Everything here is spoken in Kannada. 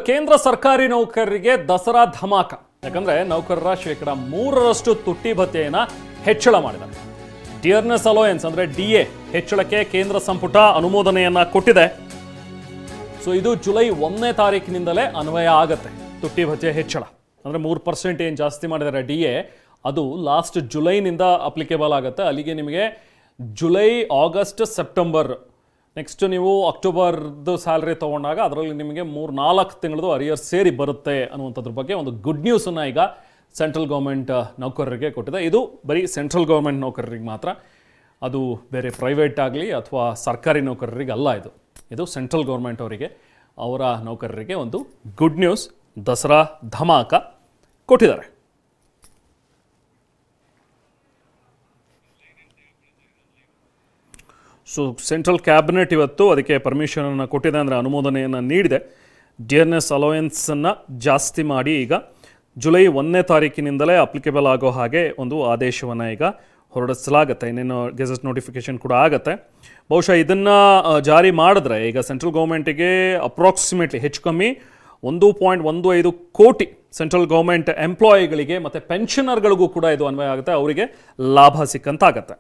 ಕೇಂದ್ರ ಸರ್ಕಾರಿ ನೌಕರರಿಗೆ ದಸರಾ ಧಮಾಕ. ಯಾಕಂದ್ರೆ ನೌಕರರ ಶೇಕಡ 3ರಷ್ಟು ತುಟ್ಟಿ ಭತ್ಯೆಯನ್ನು ಹೆಚ್ಚಳ ಮಾಡಿದ್ದಾರೆ. ಡಿಯರ್ನೆಸ್ ಅಲೋಯನ್ಸ್ ಅಂದ್ರೆ ಡಿಎ ಹೆಚ್ಚಳಕ್ಕೆ ಕೇಂದ್ರ ಸಂಪುಟ ಅನುಮೋದನೆಯನ್ನ ಕೊಟ್ಟಿದೆ. ಸೊ ಇದು ಜುಲೈ 1ನೇ ತಾರೀಕಿನಿಂದಲೇ ಅನ್ವಯ ಆಗುತ್ತೆ. ತುಟ್ಟಿ ಭತ್ಯೆ ಹೆಚ್ಚಳ ಅಂದ್ರೆ 3% ಏನು ಜಾಸ್ತಿ ಮಾಡಿದ್ದಾರೆ ಡಿಎ, ಅದು ಲಾಸ್ಟ್ ಜುಲೈನಿಂದ ಅಪ್ಲಿಕೇಬಲ್ ಆಗುತ್ತೆ. ಅಲ್ಲಿಗೆ ನಿಮಗೆ ಜುಲೈ, ಆಗಸ್ಟ್, ಸೆಪ್ಟೆಂಬರ್, ನೆಕ್ಸ್ಟ್ ನೀವು ಅಕ್ಟೋಬರ್ದು ಸ್ಯಾಲ್ರಿ ತೊಗೊಂಡಾಗ ಅದರಲ್ಲಿ ನಿಮಗೆ 3-4 ತಿಂಗಳದು ಅರಿಯರ್ ಸೇರಿ ಬರುತ್ತೆ ಅನ್ನುವಂಥದ್ರ ಬಗ್ಗೆ ಒಂದು ಗುಡ್ ನ್ಯೂಸನ್ನು ಈಗ ಸೆಂಟ್ರಲ್ ಗೌರ್ಮೆಂಟ್ ನೌಕರರಿಗೆ ಕೊಟ್ಟಿದೆ. ಇದು ಬರೀ ಸೆಂಟ್ರಲ್ ಗೌರ್ಮೆಂಟ್ ನೌಕರರಿಗೆ ಮಾತ್ರ, ಅದು ಬೇರೆ ಪ್ರೈವೇಟ್ ಆಗಲಿ ಅಥವಾ ಸರ್ಕಾರಿ ನೌಕರರಿಗೆ ಅಲ್ಲ. ಇದು ಸೆಂಟ್ರಲ್ ಗೌರ್ಮೆಂಟ್ ಅವರಿಗೆ, ಅವರ ನೌಕರರಿಗೆ ಒಂದು ಗುಡ್ ನ್ಯೂಸ್, ದಸರಾ ಧಮಾಕ ಕೊಟ್ಟಿದ್ದಾರೆ. ಸೊ ಸೆಂಟ್ರಲ್ ಕ್ಯಾಬಿನೆಟ್ ಇವತ್ತು ಅದಕ್ಕೆ ಪರ್ಮಿಷನನ್ನು ಕೊಟ್ಟಿದೆ, ಅಂದರೆ ಅನುಮೋದನೆಯನ್ನು ನೀಡಿದೆ. ಡಿಯರ್ನೆಸ್ ಅಲೋಯನ್ಸನ್ನು ಜಾಸ್ತಿ ಮಾಡಿ ಈಗ ಜುಲೈ 1ನೇ ತಾರೀಕಿನಿಂದಲೇ ಅಪ್ಲಿಕೇಬಲ್ ಆಗೋ ಹಾಗೆ ಒಂದು ಆದೇಶವನ್ನು ಈಗ ಹೊರಡಿಸಲಾಗುತ್ತೆ. ಇನ್ನೇನು ಗೆಜೆಟ್ ನೋಟಿಫಿಕೇಷನ್ ಕೂಡ ಆಗುತ್ತೆ. ಬಹುಶಃ ಇದನ್ನು ಜಾರಿ ಮಾಡಿದ್ರೆ ಈಗ ಸೆಂಟ್ರಲ್ ಗೌರ್ಮೆಂಟಿಗೆ ಅಪ್ರಾಕ್ಸಿಮೇಟ್ಲಿ ಹೆಚ್ಚು ಕಮ್ಮಿ 1.15 ಕೋಟಿ ಸೆಂಟ್ರಲ್ ಗೌರ್ಮೆಂಟ್ ಎಂಪ್ಲಾಯಿಗಳಿಗೆ ಮತ್ತು ಪೆನ್ಷನರ್ಗಳಿಗೂ ಕೂಡ ಇದು ಅನ್ವಯ ಆಗುತ್ತೆ, ಅವರಿಗೆ ಲಾಭ ಸಿಕ್ಕಂತಾಗತ್ತೆ.